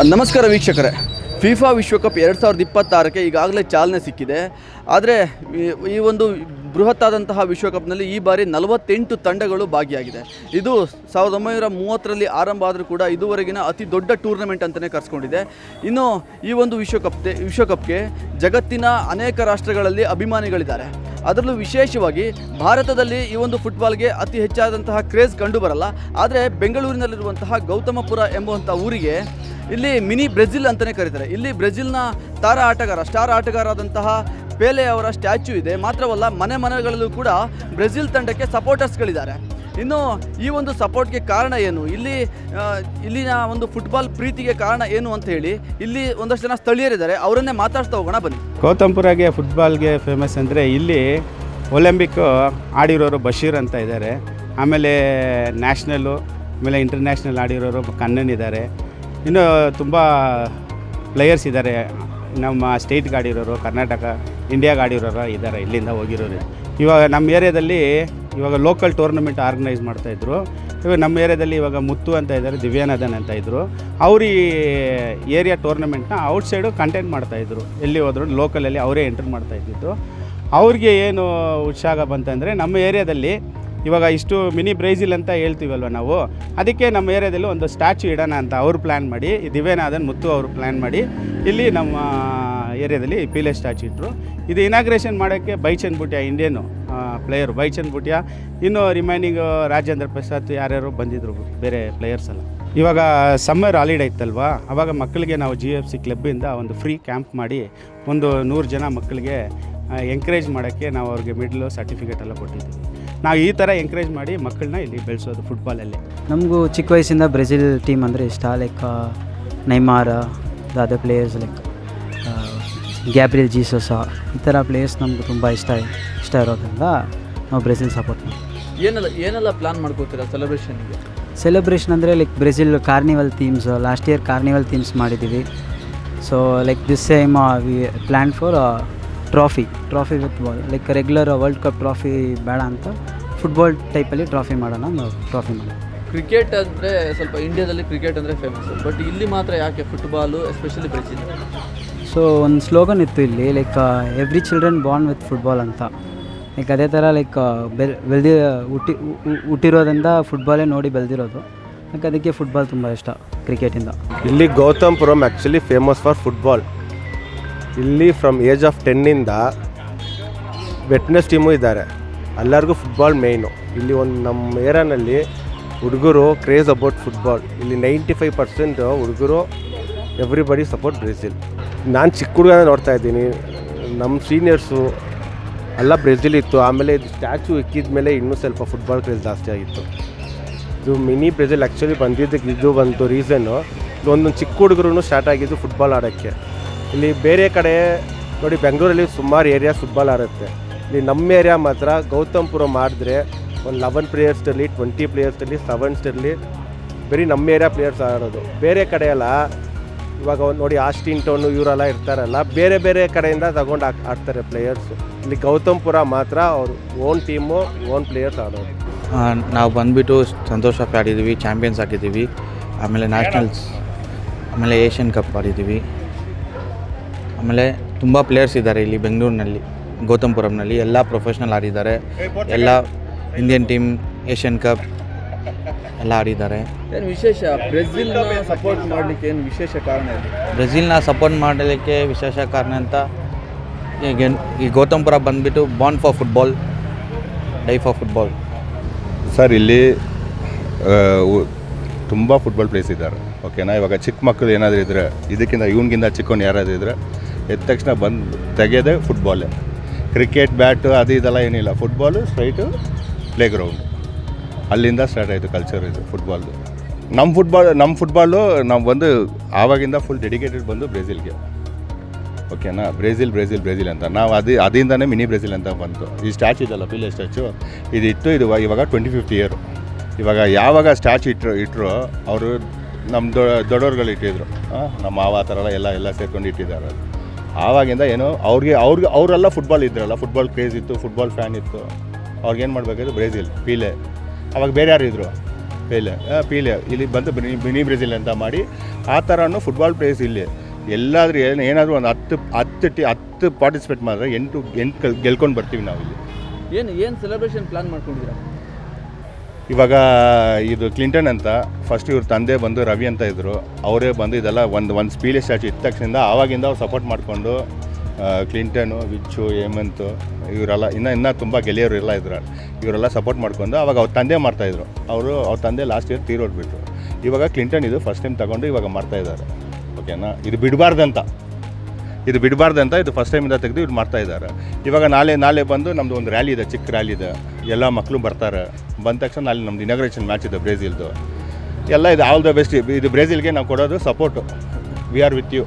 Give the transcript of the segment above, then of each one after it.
ನಮಸ್ಕಾರ ವೀಕ್ಷಕರೇ, ಫಿಫಾ ವಿಶ್ವಕಪ್ 2026ಕ್ಕೆ ಈಗಾಗಲೇ ಚಾಲನೆ ಸಿಕ್ಕಿದೆ. ಆದರೆ ಈ ಒಂದು ಬೃಹತ್ತಾದಂತಹ ವಿಶ್ವಕಪ್ನಲ್ಲಿ ಈ ಬಾರಿ 48 ತಂಡಗಳು ಭಾಗಿಯಾಗಿದೆ. ಇದು 1930ರಲ್ಲಿ ಆರಂಭ ಆದರೂ ಕೂಡ ಇದುವರೆಗಿನ ಅತಿ ದೊಡ್ಡ ಟೂರ್ನಮೆಂಟ್ ಅಂತಲೇ ಕರೆಸ್ಕೊಂಡಿದೆ. ಇನ್ನು ಈ ಒಂದು ವಿಶ್ವಕಪ್ಗೆ ಜಗತ್ತಿನ ಅನೇಕ ರಾಷ್ಟ್ರಗಳಲ್ಲಿ ಅಭಿಮಾನಿಗಳಿದ್ದಾರೆ. ಅದರಲ್ಲೂ ವಿಶೇಷವಾಗಿ ಭಾರತದಲ್ಲಿ ಈ ಒಂದು ಫುಟ್ಬಾಲ್ಗೆ ಅತಿ ಹೆಚ್ಚಾದಂತಹ ಕ್ರೇಜ್ ಕಂಡು ಬರಲ್ಲ. ಆದರೆ ಬೆಂಗಳೂರಿನಲ್ಲಿರುವಂತಹ ಗೌತಮಪುರ ಎಂಬುವಂಥ ಊರಿಗೆ ಇಲ್ಲಿ ಮಿನಿ ಬ್ರೆಜಿಲ್ ಅಂತಲೇ ಕರೀತಾರೆ. ಇಲ್ಲಿ ಬ್ರೆಜಿಲ್ನ ಸ್ಟಾರ್ ಆಟಗಾರರಾದಂತಹ ಪೇಲೆ ಅವರ ಸ್ಟ್ಯಾಚ್ಯೂ ಇದೆ. ಮಾತ್ರವಲ್ಲ, ಮನೆಗಳಲ್ಲೂ ಕೂಡ ಬ್ರೆಜಿಲ್ ತಂಡಕ್ಕೆ ಸಪೋರ್ಟರ್ಸ್ಗಳಿದ್ದಾರೆ. ಇನ್ನು ಈ ಒಂದು ಸಪೋರ್ಟ್ಗೆ ಕಾರಣ ಏನು, ಇಲ್ಲಿನ ಒಂದು ಫುಟ್ಬಾಲ್ ಪ್ರೀತಿಗೆ ಕಾರಣ ಏನು ಅಂತ ಹೇಳಿ ಇಲ್ಲಿ ಒಂದಷ್ಟು ಜನ ಸ್ಥಳೀಯರಿದ್ದಾರೆ. ಅವರನ್ನೇ ಮಾತಾಡ್ತಾ ಹೋಗೋಣ ಬನ್ನಿ. ಗೌತಮ್ಪುರಗೆ ಫುಟ್ಬಾಲ್ಗೆ ಫೇಮಸ್ ಅಂದರೆ ಇಲ್ಲಿ ಒಲಿಂಪಿಕ್ ಆಡಿರೋರು ಬಶೀರ್ ಅಂತ ಇದ್ದಾರೆ. ಆಮೇಲೆ ನ್ಯಾಷನಲ್ಲು, ಆಮೇಲೆ ಇಂಟರ್ನ್ಯಾಷನಲ್ ಆಡಿರೋರು ಕಣ್ಣನ್ ಇದ್ದಾರೆ. ಇನ್ನು ತುಂಬ ಪ್ಲೇಯರ್ಸ್ ಇದ್ದಾರೆ. ನಮ್ಮ ಸ್ಟೇಟ್ಗೆ ಆಡಿರೋರು, ಕರ್ನಾಟಕ, ಇಂಡಿಯಾಗೆ ಆಡಿರೋರು ಇದ್ದಾರೆ, ಇಲ್ಲಿಂದ ಹೋಗಿರೋರು. ಇವಾಗ ನಮ್ಮ ಏರಿಯಾದಲ್ಲಿ ಇವಾಗ ಲೋಕಲ್ ಟೂರ್ನಮೆಂಟ್ ಆರ್ಗನೈಸ್ ಮಾಡ್ತಾಯಿದ್ರು. ಇವಾಗ ನಮ್ಮ ಏರಿಯಾದಲ್ಲಿ ಇವಾಗ ಮುತ್ತು ಅಂತ ಇದ್ದಾರೆ, ದಿವ್ಯಾನಂದನ್ ಅಂತ ಇದ್ದರು. ಅವರು ಈ ಏರಿಯಾ ಟೂರ್ನಮೆಂಟ್ನ ಔಟ್ಸೈಡು ಕಂಟೆಂಟ್ ಮಾಡ್ತಾಯಿದ್ರು. ಎಲ್ಲಿ ಹೋದ್ರು ಲೋಕಲಲ್ಲಿ ಅವರೇ ಎಂಟ್ರ್ ಮಾಡ್ತಾಯಿದ್ದಿದ್ದು. ಅವ್ರಿಗೆ ಏನು ಉತ್ಸಾಹ ಬಂತಂದರೆ, ನಮ್ಮ ಏರಿಯಾದಲ್ಲಿ ಇವಾಗ ಇಷ್ಟು ಮಿನಿ ಬ್ರೆಜಿಲ್ ಅಂತ ಹೇಳ್ತೀವಲ್ವ ನಾವು, ಅದಕ್ಕೆ ನಮ್ಮ ಏರಿಯಾದಲ್ಲಿ ಒಂದು ಸ್ಟ್ಯಾಚ್ಯೂ ಇಡೋಣ ಅಂತ ಅವರು ಪ್ಲ್ಯಾನ್ ಮಾಡಿ, ದಿವ್ಯಾನಂದನ್ ಮುತ್ತು ಅವರು ಪ್ಲ್ಯಾನ್ ಮಾಡಿ ಇಲ್ಲಿ ನಮ್ಮ ಏರಿಯಾದಲ್ಲಿ ಪೀಲೆ ಸ್ಟ್ಯಾಚ್ಯೂ ಇಟ್ಟರು. ಇದು ಇನಾಗ್ರೇಷನ್ ಮಾಡೋಕ್ಕೆ ಬೈಚಂದ್ ಬುಟಿಯಾ, ಇಂಡಿಯನು ಪ್ಲೇಯರು ಬೈಚಂದ್ ಬುಟಿಯಾ, ಇನ್ನು ರಿಮೈನಿಂಗ್ ರಾಜೇಂದ್ರ ಪ್ರಸಾದ್ ಯಾರ್ಯಾರು ಬಂದಿದ್ದರು ಬೇರೆ ಪ್ಲೇಯರ್ಸ್ ಎಲ್ಲ. ಇವಾಗ ಸಮ್ಮರ್ ಹಾಲಿಡೇ ಇತ್ತಲ್ವ, ಆವಾಗ ಮಕ್ಕಳಿಗೆ ನಾವು GFC ಕ್ಲಬ್ಬಿಂದ ಒಂದು ಫ್ರೀ ಕ್ಯಾಂಪ್ ಮಾಡಿ ಒಂದು 100 ಜನ ಮಕ್ಕಳಿಗೆ ಎಂಕರೇಜ್ ಮಾಡೋಕ್ಕೆ ನಾವು ಅವ್ರಿಗೆ ಮೆಡಲು, ಸರ್ಟಿಫಿಕೇಟ್ ಎಲ್ಲ ಕೊಟ್ಟಿದ್ದೀವಿ. ನಾವು ಈ ಥರ ಎಂಕರೇಜ್ ಮಾಡಿ ಮಕ್ಕಳನ್ನ ಇಲ್ಲಿ ಬೆಳೆಸೋದು ಫುಟ್ಬಾಲಲ್ಲಿ. ನಮಗೂ ಚಿಕ್ಕ ವಯಸ್ಸಿಂದ ಬ್ರೆಜಿಲ್ ಟೀಮ್ ಅಂದರೆ ಇಷ್ಟ. Like Neymar, the other players like Gabriel Jesus, ಈ ಥರ ಪ್ಲೇಯರ್ಸ್ ನಮಗೂ ತುಂಬ ಇಷ್ಟ ಇರೋದ್ರಿಂದ ನಾವು ಬ್ರೆಜಿಲ್ ಸಪೋರ್ಟ್ ಮಾಡ್ತೀವಿ. ಏನೆಲ್ಲ ಪ್ಲ್ಯಾನ್ ಮಾಡ್ಕೋತೀರಾ ಸೆಲೆಬ್ರೇಷನ್ಗೆ? ಸೆಲೆಬ್ರೇಷನ್ ಅಂದರೆ like Brazil carnival themes, last year carnival themes ಮಾಡಿದ್ದೀವಿ. So like this same we plan for trophy with ball. Like regular world cup trophy ಬೇಡ ಅಂತ ಫುಟ್ಬಾಲ್ ಟೈಪಲ್ಲಿ ಟ್ರಾಫಿ ಮಾಡೋಣ, ನಾವು ಟ್ರಾಫಿ ಮಾಡೋಣ. ಕ್ರಿಕೆಟ್ ಅಂದರೆ ಸ್ವಲ್ಪ ಇಂಡಿಯಾದಲ್ಲಿ ಕ್ರಿಕೆಟ್ ಅಂದರೆ ಫೇಮಸ್, ಬಟ್ ಇಲ್ಲಿ ಮಾತ್ರ ಯಾಕೆ ಫುಟ್ಬಾಲು, ಎಸ್ಪೆಷಲಿ ಬ್ರೆಜಿಲ್? ಸೊ ಒಂದು ಸ್ಲೋಗನ್ ಇತ್ತು ಇಲ್ಲಿ, like every children Born with football ಅಂತ. ಲೈಕ್ ಅದೇ ಥರ ಲೈಕ್ ಹುಟ್ಟಿರೋದ್ರಿಂದ ಫುಟ್ಬಾಲೇ ನೋಡಿ ಬೆಳೆದಿರೋದು. ಲೈಕ್ ಅದಕ್ಕೆ ಫುಟ್ಬಾಲ್ ತುಂಬ ಇಷ್ಟ ಕ್ರಿಕೆಟಿಂದ. ಇಲ್ಲಿ Gautampuram actually famous for football. ಇಲ್ಲಿ ಫ್ರಮ್ ಏಜ್ ಆಫ್ 10ಇಂದ ವೆಟ್ನೆಸ್ ಟೀಮು ಇದ್ದಾರೆ. ಎಲ್ಲರಿಗೂ ಫುಟ್ಬಾಲ್ ಮೇಯ್ನು. ಇಲ್ಲಿ ಒಂದು ನಮ್ಮ ಏರಿಯಾನಲ್ಲಿ ಹುಡುಗರು ಕ್ರೇಜ್ ಅಬೌಟ್ ಫುಟ್ಬಾಲ್. ಇಲ್ಲಿ 95% ಹುಡುಗರು ಎವ್ರಿಬಡಿ ಸಪೋರ್ಟ್ ಬ್ರೆಜಿಲ್. ನಾನು ಚಿಕ್ಕ ಹುಡುಗನ ನೋಡ್ತಾ ಇದ್ದೀನಿ, ನಮ್ಮ ಸೀನಿಯರ್ಸು ಎಲ್ಲ ಬ್ರೆಜಿಲ್ ಇತ್ತು. ಆಮೇಲೆ ಇದು ಸ್ಟ್ಯಾಚ್ಯೂ ಇಕ್ಕಿದ ಮೇಲೆ ಇನ್ನೂ ಸ್ವಲ್ಪ ಫುಟ್ಬಾಲ್ ಕ್ರೇಜ್ ಜಾಸ್ತಿ ಆಗಿತ್ತು. ಇದು ಮಿನಿ ಬ್ರೆಜಿಲ್ ಆ್ಯಕ್ಚುಲಿ ಬಂದಿದ್ದಕ್ಕೆ ಇದು ಬಂತು ರೀಸನ್ನು. ಒಂದೊಂದು ಚಿಕ್ಕ ಹುಡುಗರು ಸ್ಟಾರ್ಟ್ ಆಗಿದ್ದು ಫುಟ್ಬಾಲ್ ಆಡೋಕ್ಕೆ. ಇಲ್ಲಿ ಬೇರೆ ಕಡೆ ನೋಡಿ, ಬೆಂಗಳೂರಲ್ಲಿ ಸುಮಾರು ಏರಿಯಾ ಫುಟ್ಬಾಲ್ ಆಡುತ್ತೆ. ಇಲ್ಲಿ ನಮ್ಮ ಏರಿಯಾ ಮಾತ್ರ ಗೌತಮ್ಪುರ ಮಾಡಿದ್ರೆ ಒಂದು 11 ಪ್ಲೇಯರ್ಸ್ ಇರಲಿ, 20 ಪ್ಲೇಯರ್ಸ್ ಇರಲಿ, 7 ಇರಲಿ, ಬರೀ ನಮ್ಮ ಏರಿಯಾ ಪ್ಲೇಯರ್ಸ್ ಆಡೋದು. ಬೇರೆ ಕಡೆ ಎಲ್ಲ ಇವಾಗ ನೋಡಿ ಆಸ್ಟಿನ್ ಟೌನು ಇವರೆಲ್ಲ ಇರ್ತಾರಲ್ಲ, ಬೇರೆ ಬೇರೆ ಕಡೆಯಿಂದ ತಗೊಂಡು ಆಡ್ತಾರೆ ಪ್ಲೇಯರ್ಸು. ಇಲ್ಲಿ ಗೌತಮ್ಪುರ ಮಾತ್ರ ಅವರು ಓನ್ ಟೀಮು, ಓನ್ ಪ್ಲೇಯರ್ಸ್ ಆಡೋದು. ನಾವು ಬಂದುಬಿಟ್ಟು ಸಂತೋಷ ಟ್ರಾಫಿ ಆಡಿದ್ದೀವಿ, ಚಾಂಪಿಯನ್ಸ್ ಆಗಿದ್ದೀವಿ, ಆಮೇಲೆ ನ್ಯಾಷನಲ್ಸ್, ಆಮೇಲೆ ಏಷ್ಯನ್ ಕಪ್ ಆಡಿದ್ದೀವಿ. ಆಮೇಲೆ ತುಂಬ ಪ್ಲೇಯರ್ಸ್ ಇದ್ದಾರೆ ಇಲ್ಲಿ ಬೆಂಗಳೂರಿನಲ್ಲಿ, ಗೌತಮ್ಪುರಂನಲ್ಲಿ ಎಲ್ಲ ಪ್ರೊಫೆಷ್ನಲ್ ಆಡಿದ್ದಾರೆ. ಎಲ್ಲ ಇಂಡಿಯನ್ ಟೀಮ್ ಏಷ್ಯನ್ ಕಪ್ ಎಲ್ಲ ಆಡಿದ್ದಾರೆ. ಏನು ವಿಶೇಷ ಬ್ರೆಜಿಲ್ನ ಸಪೋರ್ಟ್ ಮಾಡಲಿಕ್ಕೆ ಏನು ವಿಶೇಷ ಕಾರಣ ಇದೆ? ಬ್ರೆಜಿಲ್ನ ಸಪೋರ್ಟ್ ಮಾಡಲಿಕ್ಕೆ ವಿಶೇಷ ಕಾರಣ ಅಂತ ಈ ಗೌತಮ್ಪುರ ಬಂದುಬಿಟ್ಟು Born for football, dye for football. Sir, ಇಲ್ಲಿ ತುಂಬ ಫುಟ್ಬಾಲ್ ಪ್ಲೇಸ್ ಇದ್ದಾರೆ. ಓಕೆನಾ? ಇವಾಗ ಚಿಕ್ಕ ಮಕ್ಕಳು ಏನಾದರೂ ಇದ್ದರೆ, ಇದಕ್ಕಿಂತ ಇವನಿಗಿಂತ ಚಿಕ್ಕವನು ಯಾರಾದರೂ ಇದ್ದರೆ ಎದ್ದ ತಕ್ಷಣ ಬಂದು ತೆಗೆಯೋದೇ ಫುಟ್ಬಾಲೇ. ಕ್ರಿಕೆಟ್ ಬ್ಯಾಟು ಅದು ಇದೆಲ್ಲ ಏನಿಲ್ಲ, ಫುಟ್ಬಾಲು ಸ್ಟ್ರೈಟು ಪ್ಲೇ ಗ್ರೌಂಡ್. ಅಲ್ಲಿಂದ ಸ್ಟಾರ್ಟ್ ಆಯಿತು ಕಲ್ಚರ್ ಇದು ಫುಟ್ಬಾಲ್ದು. ನಮ್ಮ ಫುಟ್ಬಾಲು ನಾವು ಬಂದು ಆವಾಗಿಂದ ಫುಲ್ ಡೆಡಿಕೇಟೆಡ್ ಬಂದು ಬ್ರೆಜಿಲ್ಗೆ. ಓಕೆನಾ? ಬ್ರೆಜಿಲ್ ಅಂತ ನಾವು ಅದರಿಂದನೇ ಮಿನಿ ಬ್ರೆಜಿಲ್ ಅಂತ ಬಂತು. ಈ ಸ್ಟ್ಯಾಚ್ಯೂ ಇದೆಲ್ಲ, ಪೀಲೆ ಸ್ಟ್ಯಾಚ್ಯೂ ಇದು ಇವಾಗ 25th ಇಯರು. ಇವಾಗ ಯಾವಾಗ ಸ್ಟ್ಯಾಚ್ಯೂ ಇಟ್ಟರು ಅವರು ನಮ್ಮ ದೊಡ್ಡವ್ರುಗಳು ಇಟ್ಟಿದ್ರು, ನಮ್ಮ ಮಾವ ಆ ಥರ ಎಲ್ಲ ಸೇರ್ಕೊಂಡು ಇಟ್ಟಿದ್ದಾರೆ. ಆವಾಗಿಂದ ಏನೋ ಅವರೆಲ್ಲ ಫುಟ್ಬಾಲ್ ಇದ್ರಲ್ಲ, ಫುಟ್ಬಾಲ್ ಕ್ರೇಜ್ ಇತ್ತು, ಫುಟ್ಬಾಲ್ ಫ್ಯಾನ್ ಇತ್ತು. ಅವ್ರಿಗೇನು ಮಾಡಬೇಕಾದ್ರು ಬ್ರೆಜಿಲ್, ಪೀಲೆ. ಅವಾಗ ಬೇರೆ ಯಾರು ಇದ್ದರು, ಪೀಲೆ ಇಲ್ಲಿ ಬಂದು ಮಿನಿ ಬ್ರೆಜಿಲ್ ಅಂತ ಮಾಡಿ ಆ ಥರನೂ ಫುಟ್ಬಾಲ್ ಪ್ಲೇಯರ್ಸ್ ಇಲ್ಲಿ ಎಲ್ಲಾದರೂ ಏನಾದರೂ ಒಂದು 10 ಪಾರ್ಟಿಸಿಪೇಟ್ ಮಾಡಿದ್ರೆ 8 ಗೆಲ್ಕೊಂಡು ಬರ್ತೀವಿ ನಾವು ಇಲ್ಲಿ. ಏನು ಸೆಲೆಬ್ರೇಷನ್ ಪ್ಲಾನ್ ಮಾಡ್ಕೊಂಡಿದ್ದೀರಾ? ಇವಾಗ ಇದು ಕ್ಲಿಂಟನ್ ಅಂತ ಫಸ್ಟ್ ಇವ್ರ ತಂದೆ ಬಂದು ರವಿ ಅಂತ ಇದ್ದರು, ಅವರೇ ಬಂದು ಇದೆಲ್ಲ ಒಂದು ಸ್ಪೀಲೆ ಸ್ಟ್ಯಾಚು ಇದ್ದ ತಕ್ಷಣ ಆವಾಗಿಂದ ಅವ್ರು ಸಪೋರ್ಟ್ ಮಾಡಿಕೊಂಡು ಕ್ಲಿಂಟನು, ವಿಚ್ಚು, ಹೇಮಂತ್ ಇವರೆಲ್ಲ ಇನ್ನೂ ತುಂಬ ಗೆಳೆಯರು ಎಲ್ಲ ಇದ್ರು, ಇವರೆಲ್ಲ ಸಪೋರ್ಟ್ ಮಾಡ್ಕೊಂಡು ಅವಾಗ ಅವ್ರ ತಂದೆ ಮಾಡ್ತಾಯಿದ್ರು. ಅವ್ರ ತಂದೆ ಲಾಸ್ಟ್ ಇಯರ್ ತೀರೋಡ್ಬಿಟ್ರು. ಇವಾಗ ಕ್ಲಿಂಟನ್ ಇದು ಫಸ್ಟ್ ಟೈಮ್ ತಗೊಂಡು ಇವಾಗ ಮಾಡ್ತಾಯಿದ್ದಾರೆ. ಓಕೆನಾ, ಇದು ಬಿಡಬಾರ್ದಂತ ಇದು ಫಸ್ಟ್ ಟೈಮಿಂದ ತೆಗೆದು ಇದು ಮಾಡ್ತಾಯಿದ್ದಾರೆ. ಇವಾಗ ನಾಳೆ ಬಂದು ನಮ್ಮದು ಒಂದು ರ್ಯಾಲಿ ಇದೆ, ಚಿಕ್ಕ ರ್ಯಾಲಿ ಇದೆ, ಎಲ್ಲ ಮಕ್ಕಳು ಬರ್ತಾರೆ. ಬಂದ ತಕ್ಷಣ ನಾಳೆ ನಮ್ಮದು ಇನಾಗ್ರೇಷನ್ ಮ್ಯಾಚ್ ಇದೆ ಬ್ರೆಜಿಲ್ದು. ಎಲ್ಲ ಇದು ಆಲ್ ದ ಬೆಸ್ಟ್. ಇದು ಬ್ರೆಜಿಲ್ಗೆ ನಾವು ಕೊಡೋದು support, we are with you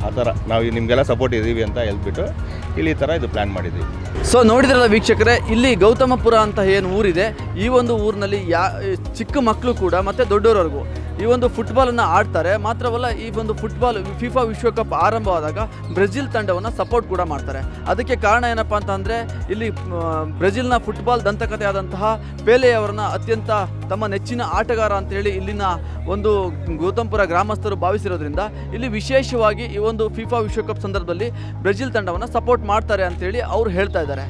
ಆ ಥರ ನಾವು ನಿಮಗೆಲ್ಲ ಸಪೋರ್ಟ್ ಇದ್ದೀವಿ ಅಂತ ಹೇಳ್ಬಿಟ್ಟು ಇಲ್ಲಿ ಈ ಥರ ಇದು ಪ್ಲ್ಯಾನ್ ಮಾಡಿದ್ದೀವಿ. ಸೊ ನೋಡಿದ್ರಲ್ಲ ವೀಕ್ಷಕರೇ, ಇಲ್ಲಿ ಗೌತಮಪುರ ಅಂತ ಏನು ಊರಿದೆ, ಈ ಒಂದು ಊರಿನಲ್ಲಿ ಚಿಕ್ಕ ಮಕ್ಕಳು ಕೂಡ ಮತ್ತು ದೊಡ್ಡವರವರೆಗೂ ಈ ಒಂದು ಫುಟ್ಬಾಲನ್ನು ಆಡ್ತಾರೆ. ಮಾತ್ರವಲ್ಲ, ಈ ಒಂದು ಫುಟ್ಬಾಲ್ ಫಿಫಾ ವಿಶ್ವಕಪ್ ಆರಂಭವಾದಾಗ ಬ್ರೆಜಿಲ್ ತಂಡವನ್ನು ಸಪೋರ್ಟ್ ಕೂಡ ಮಾಡ್ತಾರೆ. ಅದಕ್ಕೆ ಕಾರಣ ಏನಪ್ಪ ಅಂತಂದರೆ, ಇಲ್ಲಿ ಬ್ರೆಜಿಲ್ನ ಫುಟ್ಬಾಲ್ ದಂತಕಥೆ ಆದಂತಹ ಪೇಲೆಯವರನ್ನ ಅತ್ಯಂತ ತಮ್ಮ ನೆಚ್ಚಿನ ಆಟಗಾರ ಅಂತೇಳಿ ಇಲ್ಲಿನ ಒಂದು ಗೌತಮಪುರ ಗ್ರಾಮಸ್ಥರು ಭಾವಿಸಿರೋದ್ರಿಂದ ಇಲ್ಲಿ ವಿಶೇಷವಾಗಿ ಈ ಒಂದು ಫಿಫಾ ವಿಶ್ವಕಪ್ ಸಂದರ್ಭದಲ್ಲಿ ಬ್ರೆಜಿಲ್ ತಂಡವನ್ನು ಸಪೋರ್ಟ್ ಮಾಡ್ತಾರೆ ಅಂತೇಳಿ ಅವ್ರು ಹೇಳ್ತಾ ಇದ್ದಾರೆ.